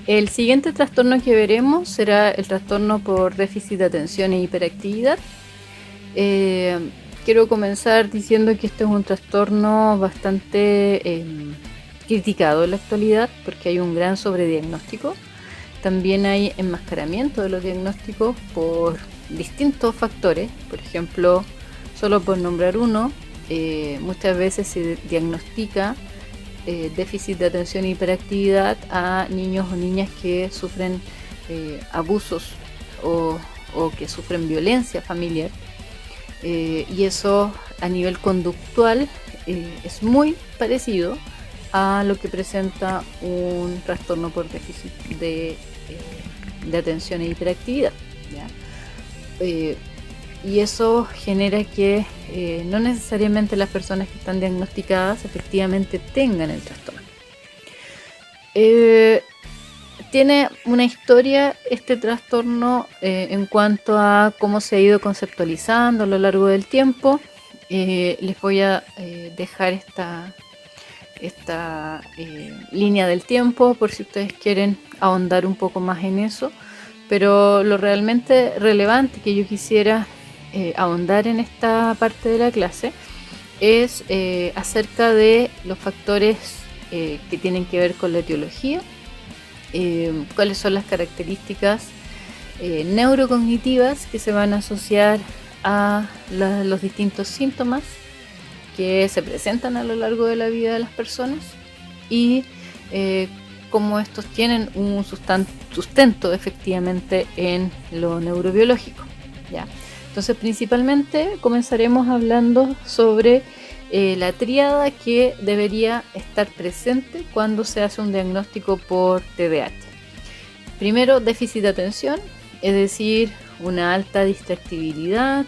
El siguiente trastorno que veremos será el trastorno por déficit de atención e hiperactividad. Quiero comenzar diciendo que este es un trastorno bastante criticado en la actualidad porque hay un gran sobrediagnóstico. También hay enmascaramiento de los diagnósticos por distintos factores. Por ejemplo, solo por nombrar uno, muchas veces se diagnostica déficit de atención e hiperactividad a niños o niñas que sufren abusos o que sufren violencia familiar. Y eso a nivel conductual es muy parecido a lo que presenta un trastorno por déficit de atención e hiperactividad, ¿ya? Y eso genera que no necesariamente las personas que están diagnosticadas efectivamente tengan el trastorno. Tiene una historia este trastorno en cuanto a cómo se ha ido conceptualizando a lo largo del tiempo. Les voy a dejar esta línea del tiempo por si ustedes quieren ahondar un poco más en eso, pero lo realmente relevante que yo quisiera ahondar en esta parte de la clase es acerca de los factores que tienen que ver con la etiología, cuáles son las características neurocognitivas que se van a asociar a los distintos síntomas que se presentan a lo largo de la vida de las personas y cómo estos tienen un sustento efectivamente en lo neurobiológico, ¿ya? Entonces principalmente comenzaremos hablando sobre la tríada que debería estar presente cuando se hace un diagnóstico por TDAH. Primero, déficit de atención, es decir, una alta distractibilidad.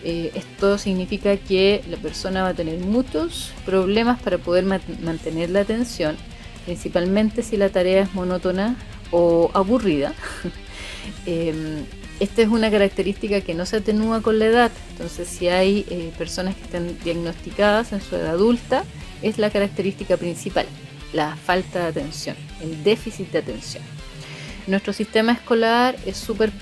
Esto significa que la persona va a tener muchos problemas para poder mantener la atención, principalmente si la tarea es monótona o aburrida. Esta es una característica que no se atenúa con la edad. Entonces, si hay personas que están diagnosticadas en su edad adulta, es la característica principal, la falta de atención, el déficit de atención. Nuestro sistema escolar es súper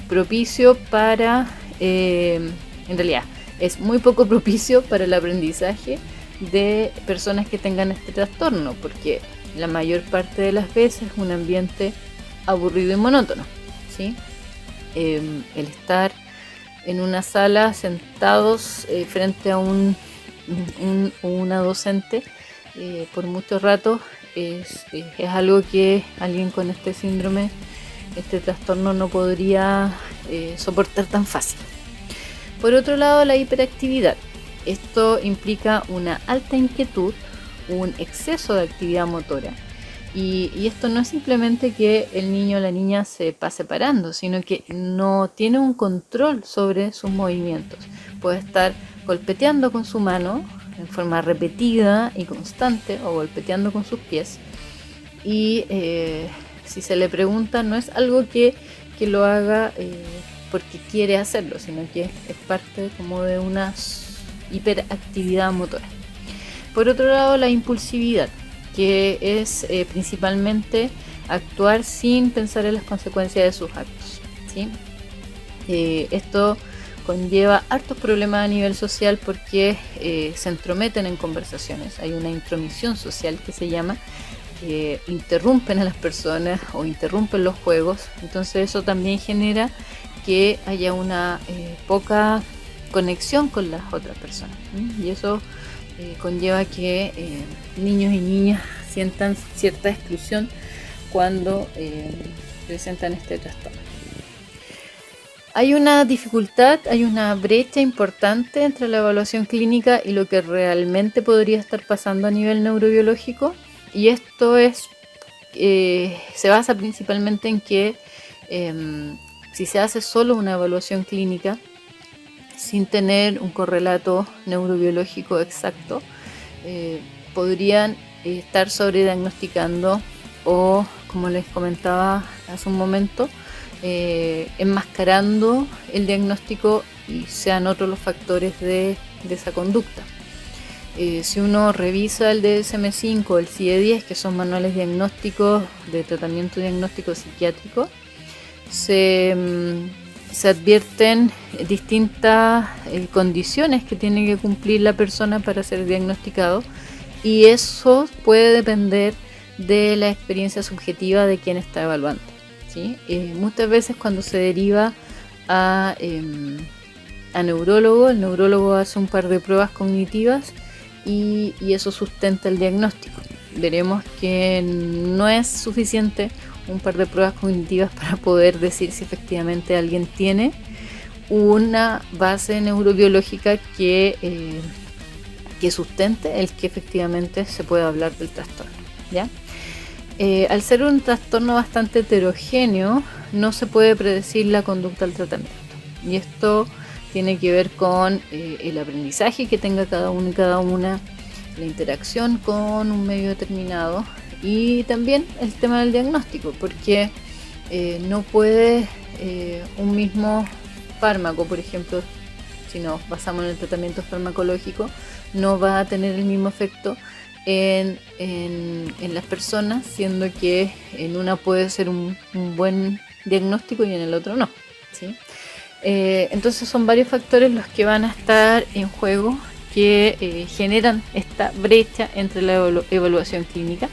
propicio para, en realidad, es muy poco propicio para el aprendizaje de personas que tengan este trastorno, porque la mayor parte de las veces es un ambiente aburrido y monótono, ¿sí? El estar en una sala sentados frente a una docente por mucho rato es algo que alguien con este síndrome, este trastorno, no podría soportar tan fácil. Por otro lado, la hiperactividad. Esto implica una alta inquietud, un exceso de actividad motora. Y esto no es simplemente que el niño o la niña se pase parando, sino que no tiene un control sobre sus movimientos. Puede estar golpeteando con su mano en forma repetida y constante, o golpeteando con sus pies. Y si se le pregunta, no es algo que lo haga porque quiere hacerlo, sino que es parte como de una hiperactividad motora. Por otro lado, la impulsividad, que es principalmente actuar sin pensar en las consecuencias de sus actos, ¿sí? Esto conlleva hartos problemas a nivel social porque se entrometen en conversaciones. Hay una intromisión social que se llama, que interrumpen a las personas o interrumpen los juegos. Entonces eso también genera que haya una poca conexión con las otras personas, ¿sí? Y eso conlleva que niños y niñas sientan cierta exclusión cuando presentan este trastorno. Hay una dificultad, hay una brecha importante entre la evaluación clínica y lo que realmente podría estar pasando a nivel neurobiológico, y esto se basa principalmente en que si se hace solo una evaluación clínica sin tener un correlato neurobiológico exacto, podrían estar sobrediagnosticando o, como les comentaba hace un momento, enmascarando el diagnóstico y sean otros los factores de esa conducta. Si uno revisa el DSM-5 o el CIE-10, que son manuales diagnósticos de tratamiento diagnóstico psiquiátrico, se advierten distintas condiciones que tiene que cumplir la persona para ser diagnosticado, y eso puede depender de la experiencia subjetiva de quien está evaluando, ¿sí? Muchas veces cuando se deriva a neurólogo, el neurólogo hace un par de pruebas cognitivas y eso sustenta el diagnóstico. Veremos que no es suficiente un par de pruebas cognitivas para poder decir si efectivamente alguien tiene una base neurobiológica que sustente el que efectivamente se pueda hablar del trastorno, ¿ya? Al ser un trastorno bastante heterogéneo, no se puede predecir la conducta al tratamiento, y esto tiene que ver con el aprendizaje que tenga cada uno y cada una, la interacción con un medio determinado, y también el tema del diagnóstico, porque no puede un mismo fármaco, por ejemplo, si nos basamos en el tratamiento farmacológico, no va a tener el mismo efecto en las personas, siendo que en una puede ser un buen diagnóstico y en el otro no, ¿sí? Entonces son varios factores los que van a estar en juego que generan esta brecha entre la evaluación clínica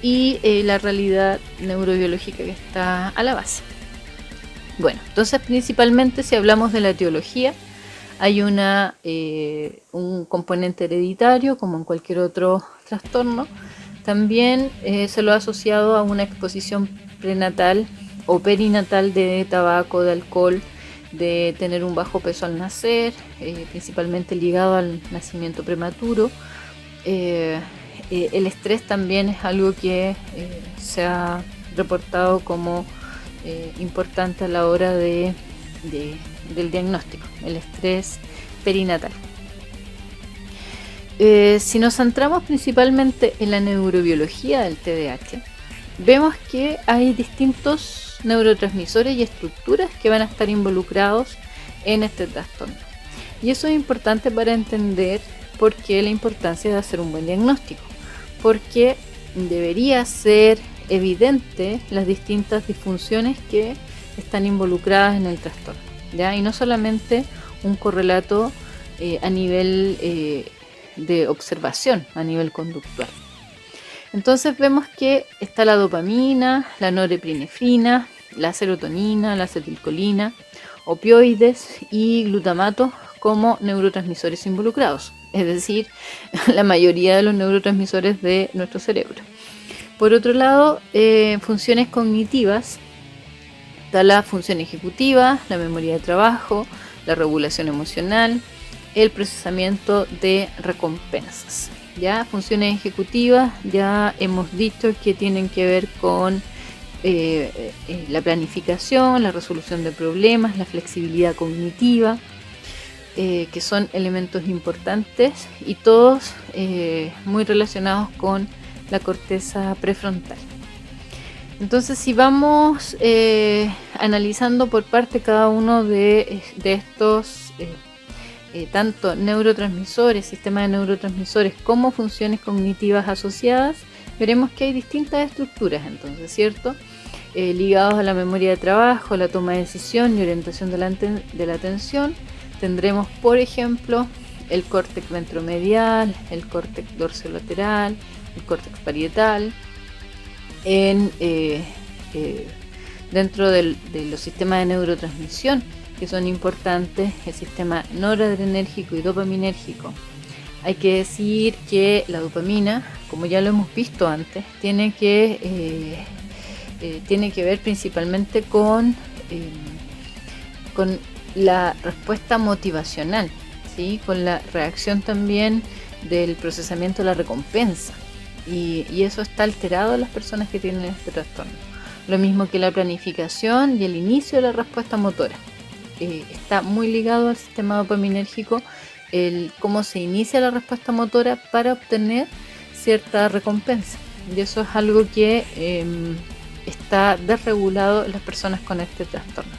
y la realidad neurobiológica que está a la base. Bueno, entonces principalmente si hablamos de la etiología, hay un componente hereditario como en cualquier otro trastorno. También se lo ha asociado a una exposición prenatal o perinatal de tabaco, de alcohol, de tener un bajo peso al nacer, principalmente ligado al nacimiento prematuro. El estrés también es algo que se ha reportado como importante a la hora del diagnóstico, el estrés perinatal. Si nos centramos principalmente en la neurobiología del TDAH, vemos que hay distintos neurotransmisores y estructuras que van a estar involucrados en este trastorno. Y eso es importante para entender por qué la importancia de hacer un buen diagnóstico, porque debería ser evidente las distintas disfunciones que están involucradas en el trastorno, ¿ya? Y no solamente un correlato a nivel de observación, a nivel conductual. Entonces vemos que está la dopamina, la norepinefrina, la serotonina, la acetilcolina, opioides y glutamato como neurotransmisores involucrados, es decir, la mayoría de los neurotransmisores de nuestro cerebro. Por otro lado, funciones cognitivas, está la función ejecutiva, la memoria de trabajo, la regulación emocional, el procesamiento de recompensas. Ya, funciones ejecutivas ya hemos dicho que tienen que ver con la planificación, la resolución de problemas, la flexibilidad cognitiva, que son elementos importantes y todos muy relacionados con la corteza prefrontal. Entonces, si vamos analizando por parte cada uno de estos tanto neurotransmisores, sistemas de neurotransmisores, como funciones cognitivas asociadas, veremos que hay distintas estructuras, entonces, ¿cierto? Ligados a la memoria de trabajo, la toma de decisión y orientación de la atención, tendremos, por ejemplo, el córtex ventromedial, el córtex dorsolateral, el córtex parietal. Dentro de los sistemas de neurotransmisión que son importantes, el sistema noradrenérgico y dopaminérgico. Hay que decir que la dopamina, como ya lo hemos visto antes, tiene que ver principalmente con la respuesta motivacional, ¿sí? Con la reacción también del procesamiento de la recompensa, y eso está alterado en las personas que tienen este trastorno. Lo mismo que la planificación y el inicio de la respuesta motora. Está muy ligado al sistema dopaminérgico el cómo se inicia la respuesta motora para obtener cierta recompensa, y eso es algo que está desregulado en las personas con este trastorno.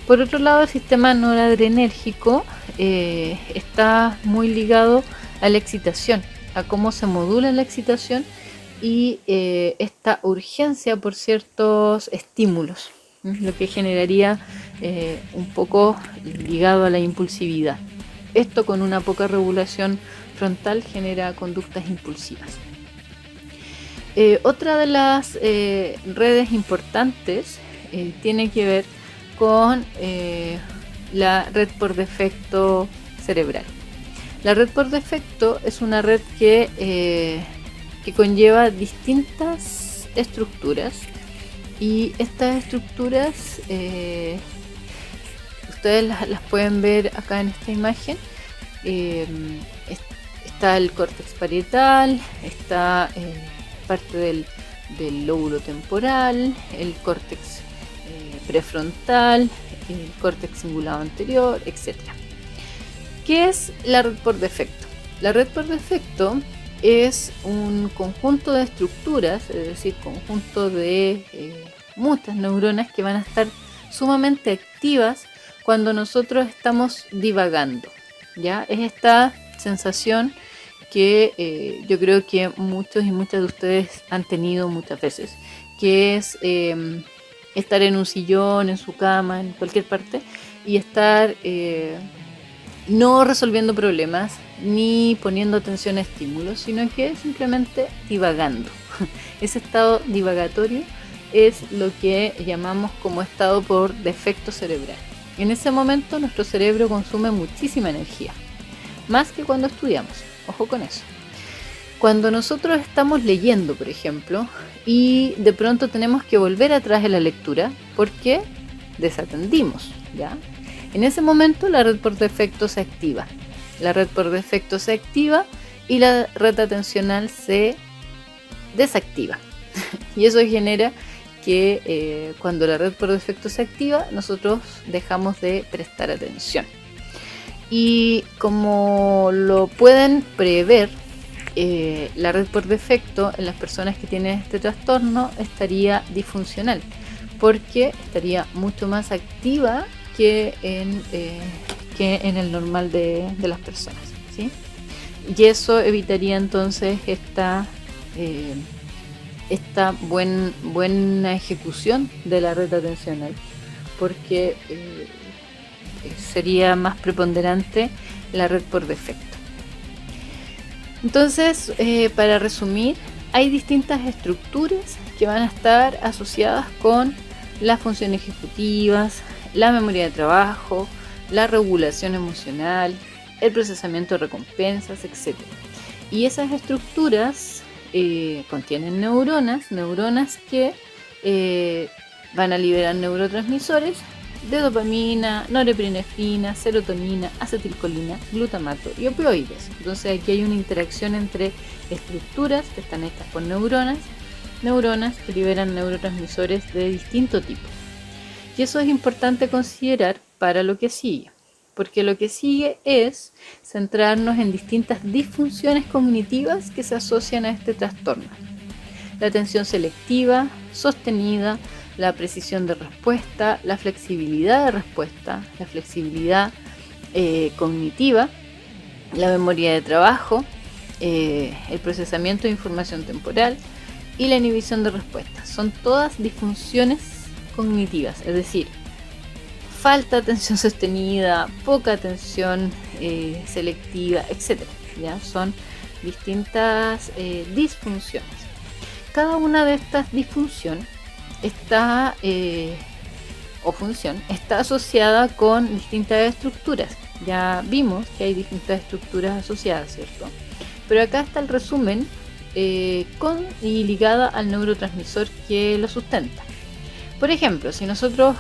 Por otro lado, el sistema noradrenérgico está muy ligado a la excitación, a cómo se modula la excitación y esta urgencia por ciertos estímulos, lo que generaría un poco ligado a la impulsividad. Esto con una poca regulación frontal genera conductas impulsivas. Otra de las redes importantes tiene que ver con la red por defecto cerebral. La red por defecto es una red que conlleva distintas estructuras, y estas estructuras ustedes las pueden ver acá en esta imagen. Está el córtex parietal, está parte del lóbulo temporal, el córtex prefrontal, el córtex cingulado anterior, etc. ¿Qué es la red por defecto? La red por defecto es un conjunto de estructuras, es decir, conjunto de muchas neuronas que van a estar sumamente activas cuando nosotros estamos divagando, ¿ya? Es esta sensación que yo creo que muchos y muchas de ustedes han tenido muchas veces, que es estar en un sillón, en su cama, en cualquier parte, y estar no resolviendo problemas ni poniendo atención a estímulos, sino que simplemente divagando. Ese estado divagatorio es lo que llamamos como estado por defecto cerebral. En ese momento nuestro cerebro consume muchísima energía, más que cuando estudiamos. Ojo con eso. Cuando nosotros estamos leyendo, por ejemplo, y de pronto tenemos que volver atrás en la lectura porque desatendimos, ¿ya? En ese momento la red por defecto se activa. La red por defecto se activa y la red atencional se desactiva. Y eso genera que cuando la red por defecto se activa, nosotros dejamos de prestar atención. Y como lo pueden prever, la red por defecto en las personas que tienen este trastorno estaría disfuncional, porque estaría mucho más activa que en el normal de las personas, ¿sí? Y eso evitaría entonces esta buena ejecución de la red atencional, porque sería más preponderante la red por defecto. Entonces, para resumir, hay distintas estructuras que van a estar asociadas con las funciones ejecutivas, la memoria de trabajo, la regulación emocional, el procesamiento de recompensas, etc. Y esas estructuras contienen neuronas que van a liberar neurotransmisores de dopamina, norepinefrina, serotonina, acetilcolina, glutamato y opioides. Entonces aquí hay una interacción entre estructuras que están hechas por neuronas que liberan neurotransmisores de distinto tipo. Y eso es importante considerar para lo que sigue, porque lo que sigue es centrarnos en distintas disfunciones cognitivas que se asocian a este trastorno. La atención selectiva, sostenida, la precisión de respuesta, la flexibilidad de respuesta, la flexibilidad cognitiva, la memoria de trabajo, el procesamiento de información temporal y la inhibición de respuesta. Son todas disfunciones cognitivas, es decir, falta de atención sostenida, poca atención selectiva, etc. ¿Ya? Son distintas disfunciones. Cada una de estas disfunciones está asociada con distintas estructuras. Ya vimos que hay distintas estructuras asociadas, ¿cierto? Pero acá está el resumen con y ligada al neurotransmisor que lo sustenta. Por ejemplo, si nosotros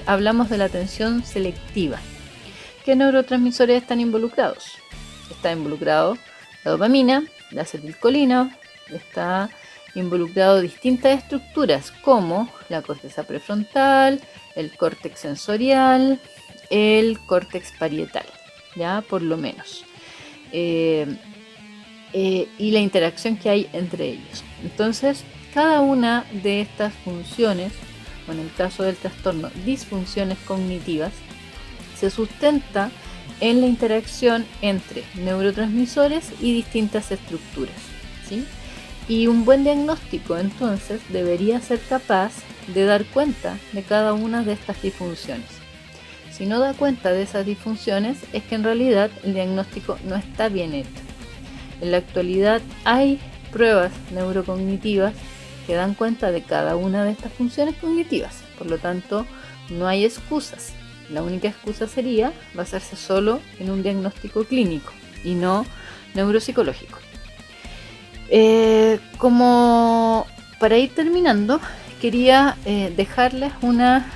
hablamos de la atención selectiva, ¿qué neurotransmisores están involucrados? Está involucrado la dopamina, la acetilcolina, está involucrado distintas estructuras como la corteza prefrontal, el córtex sensorial, el córtex parietal, ya por lo menos, y la interacción que hay entre ellos. Entonces, cada una de estas funciones, o en el caso del trastorno, disfunciones cognitivas, se sustenta en la interacción entre neurotransmisores y distintas estructuras, ¿sí? Y un buen diagnóstico entonces debería ser capaz de dar cuenta de cada una de estas disfunciones. Si no da cuenta de esas disfunciones, es que en realidad el diagnóstico no está bien hecho. En la actualidad hay pruebas neurocognitivas que dan cuenta de cada una de estas funciones cognitivas, por lo tanto no hay excusas. La única excusa sería basarse solo en un diagnóstico clínico y no neuropsicológico. Como para ir terminando, quería dejarles una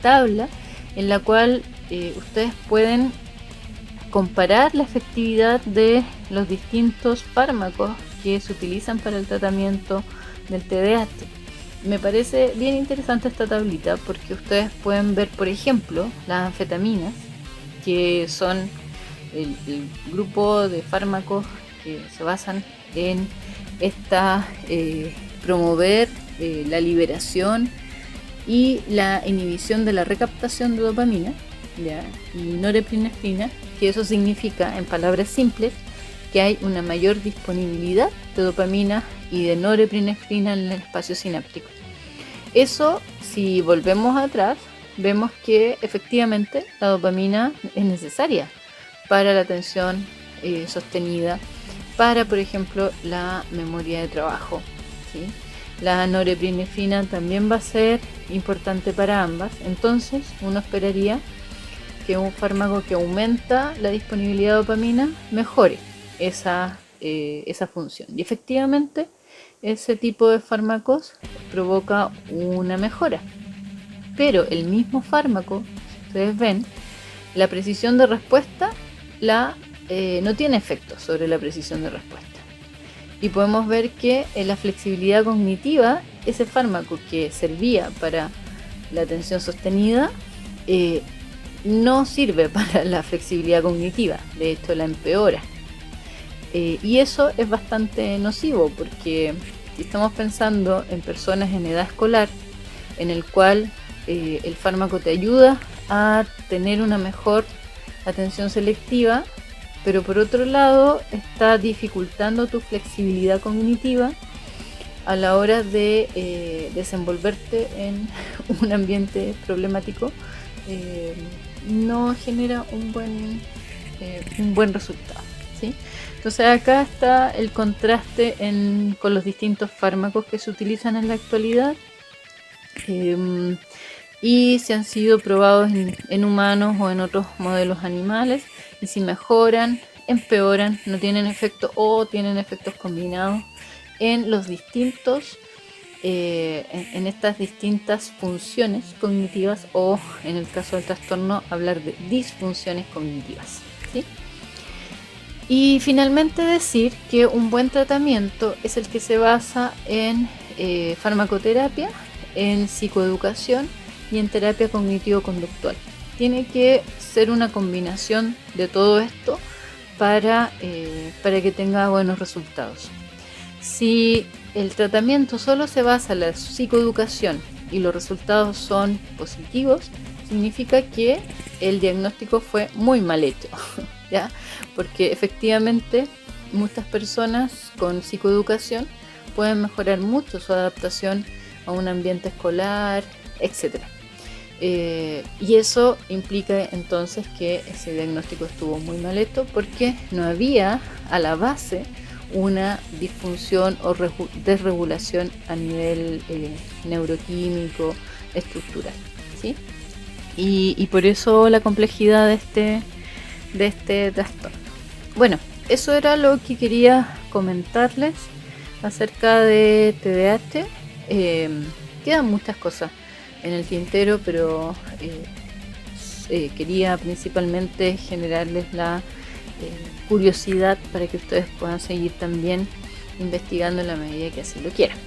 tabla en la cual ustedes pueden comparar la efectividad de los distintos fármacos que se utilizan para el tratamiento del TDAH. Me parece bien interesante esta tablita porque ustedes pueden ver, por ejemplo, las anfetaminas, que son el grupo de fármacos que se basan en promover la liberación y la inhibición de la recaptación de dopamina, ¿ya? Y norepinefrina, que eso significa, en palabras simples, que hay una mayor disponibilidad de dopamina y de norepinefrina en el espacio sináptico. Eso, si volvemos atrás, vemos que efectivamente la dopamina es necesaria para la atención sostenida, para, por ejemplo, la memoria de trabajo, ¿sí? La norepinefrina también va a ser importante para ambas. Entonces uno esperaría que un fármaco que aumenta la disponibilidad de dopamina mejore esa función. Y efectivamente ese tipo de fármacos provoca una mejora. Pero el mismo fármaco, si ustedes ven, la precisión de respuesta no tiene efecto sobre la precisión de respuesta. Y podemos ver que en la flexibilidad cognitiva, ese fármaco que servía para la atención sostenida, no sirve para la flexibilidad cognitiva, de hecho la empeora. Y eso es bastante nocivo porque si estamos pensando en personas en edad escolar, en el cual el fármaco te ayuda a tener una mejor atención selectiva, pero por otro lado está dificultando tu flexibilidad cognitiva a la hora de desenvolverte en un ambiente problemático, no genera un buen resultado, ¿sí? Entonces acá está el contraste con los distintos fármacos que se utilizan en la actualidad y si han sido probados en humanos o en otros modelos animales, y si mejoran, empeoran, no tienen efecto o tienen efectos combinados en los distintos en estas distintas funciones cognitivas, o en el caso del trastorno hablar de disfunciones cognitivas, ¿sí? Y finalmente decir que un buen tratamiento es el que se basa en farmacoterapia, en psicoeducación y en terapia cognitivo-conductual. Tiene que ser una combinación de todo esto para que tenga buenos resultados. Si el tratamiento solo se basa en la psicoeducación y los resultados son positivos, significa que el diagnóstico fue muy mal hecho, ¿ya? Porque efectivamente muchas personas con psicoeducación pueden mejorar mucho su adaptación a un ambiente escolar, etc. Y eso implica entonces que ese diagnóstico estuvo muy mal hecho porque no había a la base una disfunción o desregulación a nivel neuroquímico, estructural, ¿sí? Y por eso la complejidad de este trastorno. Bueno, eso era lo que quería comentarles acerca de TDAH. Quedan muchas cosas en el tintero, pero quería principalmente generarles la curiosidad para que ustedes puedan seguir también investigando en la medida que así lo quieran.